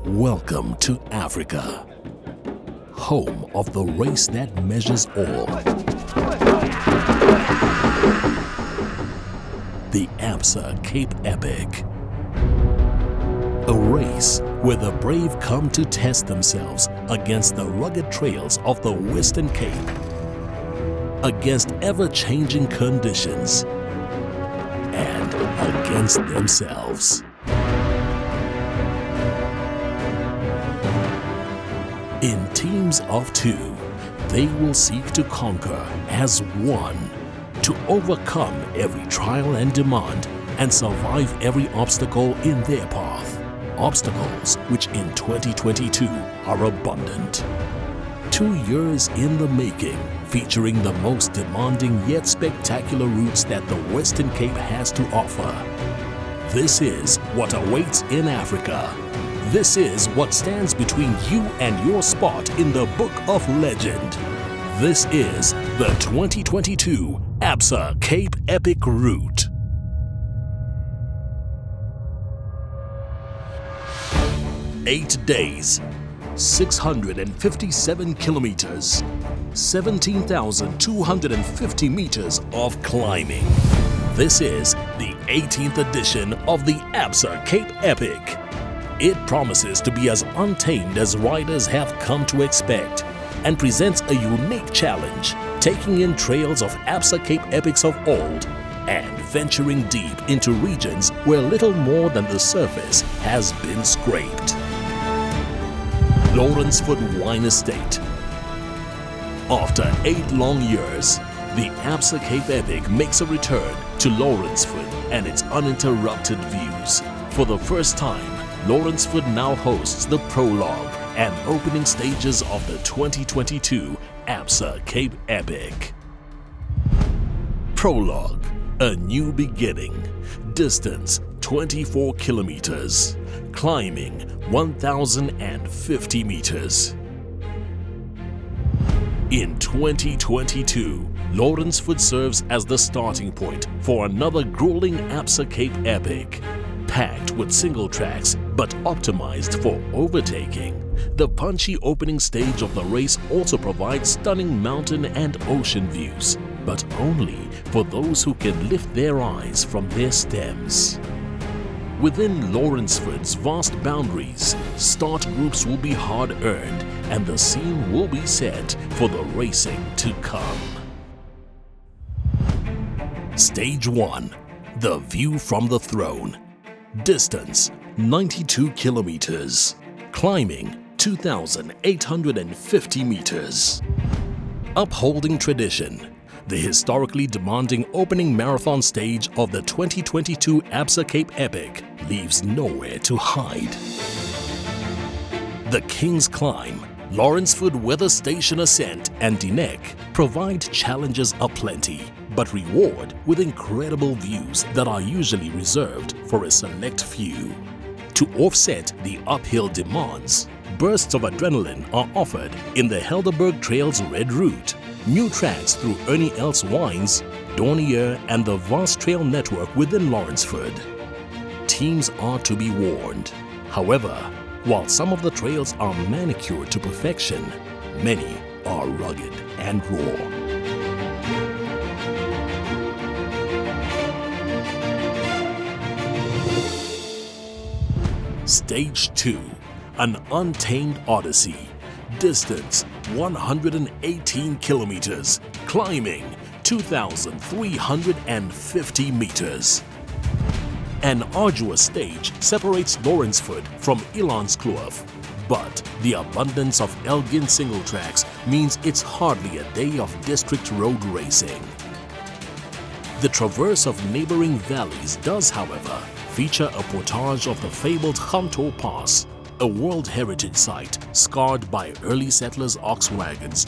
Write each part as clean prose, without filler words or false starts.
Welcome to Africa, home of the race that measures all. The Absa Cape Epic. A race where the brave come to test themselves against the rugged trails of the Western Cape, against ever-changing conditions, and against themselves. In teams of two, they will seek to conquer as one, to overcome every trial and demand and survive every obstacle in their path. Obstacles which in 2022 are abundant. 2 years in the making, featuring the most demanding yet spectacular routes that the Western Cape has to offer. This is what awaits in Africa. This is what stands between you and your spot in the Book of Legend. This is the 2022 Absa Cape Epic Route. Eight days, 657 kilometers, 17,250 meters of climbing. This is the 18th edition of the Absa Cape Epic. It promises to be as untamed as riders have come to expect and presents a unique challenge, taking in trails of Absa Cape Epics of old and venturing deep into regions where little more than the surface has been scraped. Lourensford Wine Estate. After 8 long years, the Absa Cape Epic makes a return to Lourensford and its uninterrupted views. For the first time, Lourensford now hosts the Prologue and opening stages of the 2022 Absa Cape Epic. Prologue, a new beginning. Distance 24 kilometers. Climbing 1,050 meters. In 2022, Lourensford serves as the starting point for another grueling Absa Cape Epic. Packed with single tracks but optimized for overtaking, the punchy opening stage of the race also provides stunning mountain and ocean views, but only for those who can lift their eyes from their stems. Within Lourensford's vast boundaries, start groups will be hard-earned and the scene will be set for the racing to come. Stage 1. The View from the Throne. Distance 92 kilometers. Climbing 2,850 meters. Upholding tradition, the historically demanding opening marathon stage of the 2022 Absa Cape Epic leaves nowhere to hide. The King's Climb, Lourensford Weather Station Ascent and Dinek provide challenges aplenty, but reward with incredible views that are usually reserved for a select few. To offset the uphill demands, bursts of adrenaline are offered in the Helderberg Trail's Red Route, new tracks through Ernie Els Wines, Dornier and the vast trail network within Lourensford. Teams are to be warned. However, while some of the trails are manicured to perfection, many are rugged and raw. Stage 2. An Untamed Odyssey. Distance 118 kilometers. Climbing 2,350 meters. An arduous stage separates Lourensford from Lourensford, but the abundance of Elgin single tracks means it's hardly a day of district road racing. The traverse of neighboring valleys does, however, feature a portage of the fabled Gamtor Pass, a World Heritage Site scarred by early settlers' ox wagons.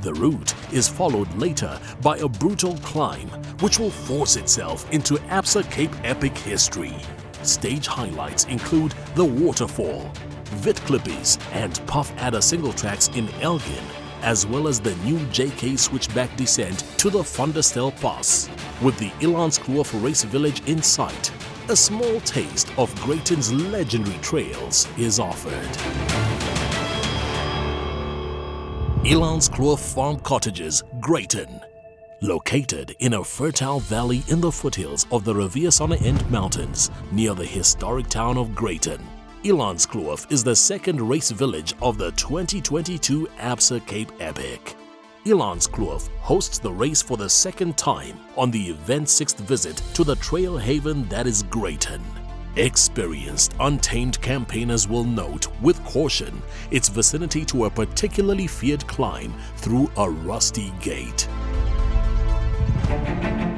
The route is followed later by a brutal climb, which will force itself into Absa Cape Epic history. Stage highlights include the Waterfall, Witklippies and Puff Adder single tracks in Elgin, as well as the new JK switchback descent to the Van der Stel Pass, with the Lourensford race village in sight. a small taste of Greyton's legendary trails is offered. Lourensford Farm Cottages, Greyton. Located in a fertile valley in the foothills of the Riviersonne-End Mountains near the historic town of Greyton, Lourensford is the second race village of the 2022 Absa Cape Epic. Lourensford hosts the race for the second time on the event's sixth visit to the trail haven that is Greyton. Experienced, untamed campaigners will note with caution its vicinity to a particularly feared climb through a rusty gate.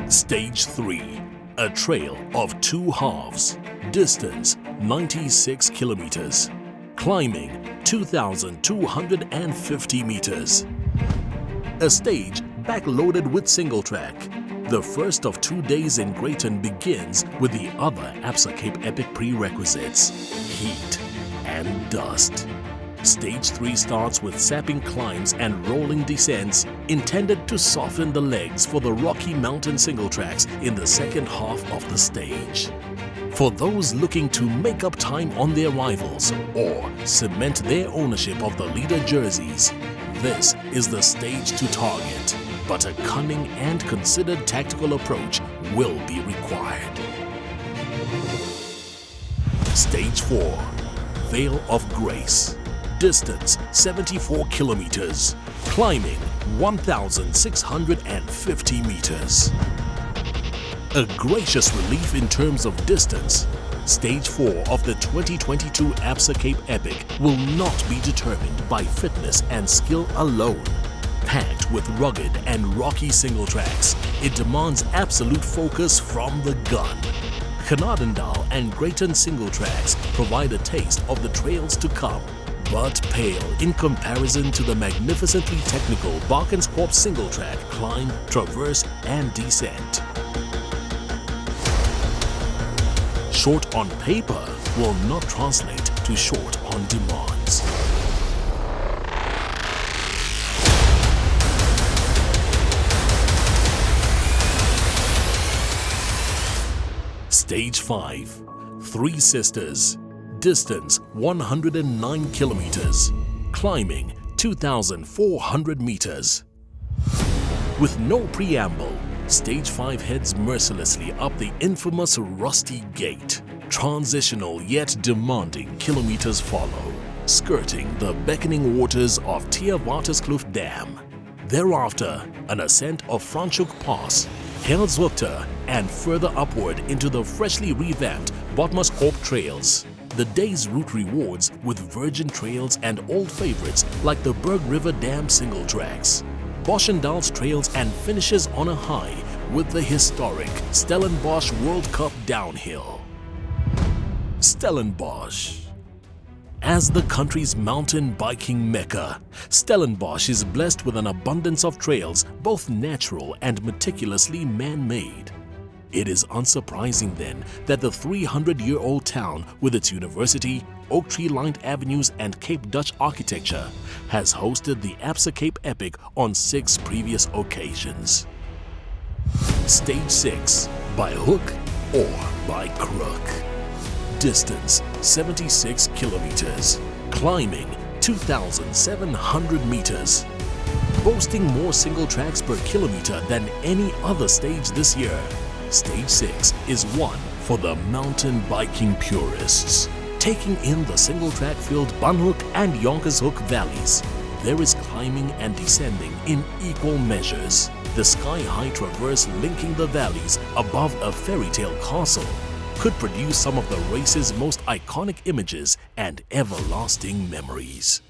Stage 3. A trail of two halves. Distance 96 kilometers. Climbing 2,250 meters. A stage backloaded with single track. The first of 2 days in Greyton begins with the other Absa Cape Epic prerequisites: heat and dust. Stage 3 starts with sapping climbs and rolling descents intended to soften the legs for the Rocky Mountain single tracks in the second half of the stage. For those looking to make up time on their rivals or cement their ownership of the leader jerseys, this is the stage to target, but a cunning and considered tactical approach will be required. Stage 4. Vale of Grace. Distance 74 kilometers. Climbing 1,650 meters. A gracious relief in terms of distance, Stage 4 of the 2022 Absa Cape Epic will not be determined by fitness and skill alone. Packed with rugged and rocky single tracks, it demands absolute focus from the gun. Canadendal and Greyton single tracks provide a taste of the trails to come, but pale in comparison to the magnificently technical Varkenskorp single track climb, traverse and descent. Short on paper will not translate to short on demands. Stage 5. Three Sisters. Distance 109 kilometers. Climbing 2,400 meters. With no preamble, Stage 5 heads mercilessly up the infamous Rusty Gate. Transitional yet demanding kilometers follow, skirting the beckoning waters of Theewaterskloof Dam. Thereafter, an ascent of Franschhoek Pass, Heilshoekte, and further upward into the freshly revamped Botmaskorp trails. The day's route rewards with virgin trails and old favorites like the Berg River Dam single tracks. Boschendal's trails and finishes on a high with the historic Stellenbosch World Cup downhill. Stellenbosch. As the country's mountain biking mecca, Stellenbosch is blessed with an abundance of trails, both natural and meticulously man-made. It is unsurprising then that the 300-year-old town with its university, oak tree-lined avenues and Cape Dutch architecture has hosted the Absa Cape Epic on 6 previous occasions. Stage 6. By hook or by crook. Distance 76 kilometers. Climbing 2,700 meters. Boasting more single tracks per kilometer than any other stage this year, Stage 6 is one for the mountain biking purists. Taking in the single-track filled Bunhoek and Jonkershoek valleys, there is climbing and descending in equal measures. The sky-high traverse linking the valleys above a fairy tale castle could produce some of the race's most iconic images and everlasting memories.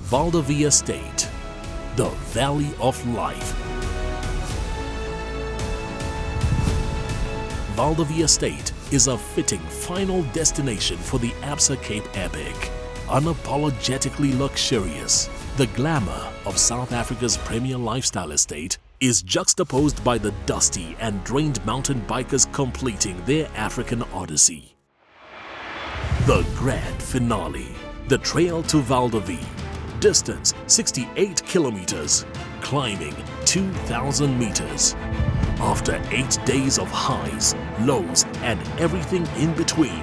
Val de Vie Estate, the Valley of Life. Val de Vie Estate is a fitting final destination for the Absa Cape Epic. Unapologetically luxurious, the glamour of South Africa's premier lifestyle estate is juxtaposed by the dusty and drained mountain bikers completing their African odyssey. The grand finale, the trail to Val de Vie. Distance 68 kilometers. Climbing 2,000 meters. After 8 days of highs, lows, and everything in between,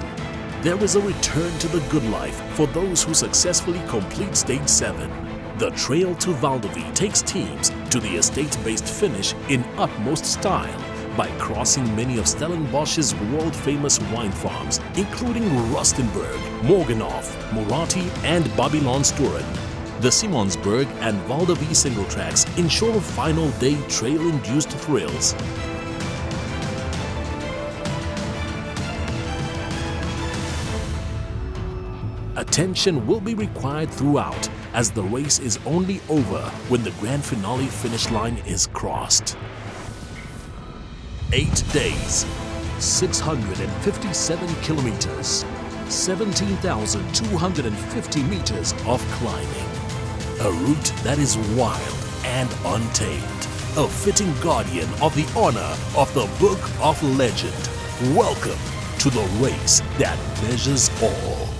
there is a return to the good life for those who successfully complete Stage 7. The Trail to Val de Vie takes teams to the estate-based finish in utmost style by crossing many of Stellenbosch's world-famous wine farms, including Rustenburg, Morgenhof, Moratti, and Babylonsturen. The Simonsberg and Val de Vie single tracks ensure final day trail-induced thrills. Attention will be required throughout, as the race is only over when the grand finale finish line is crossed. 8 days, 657 kilometers, 17,250 meters of climbing. A route that is wild and untamed. A fitting guardian of the honor of the Book of Legend. Welcome to the race that measures all.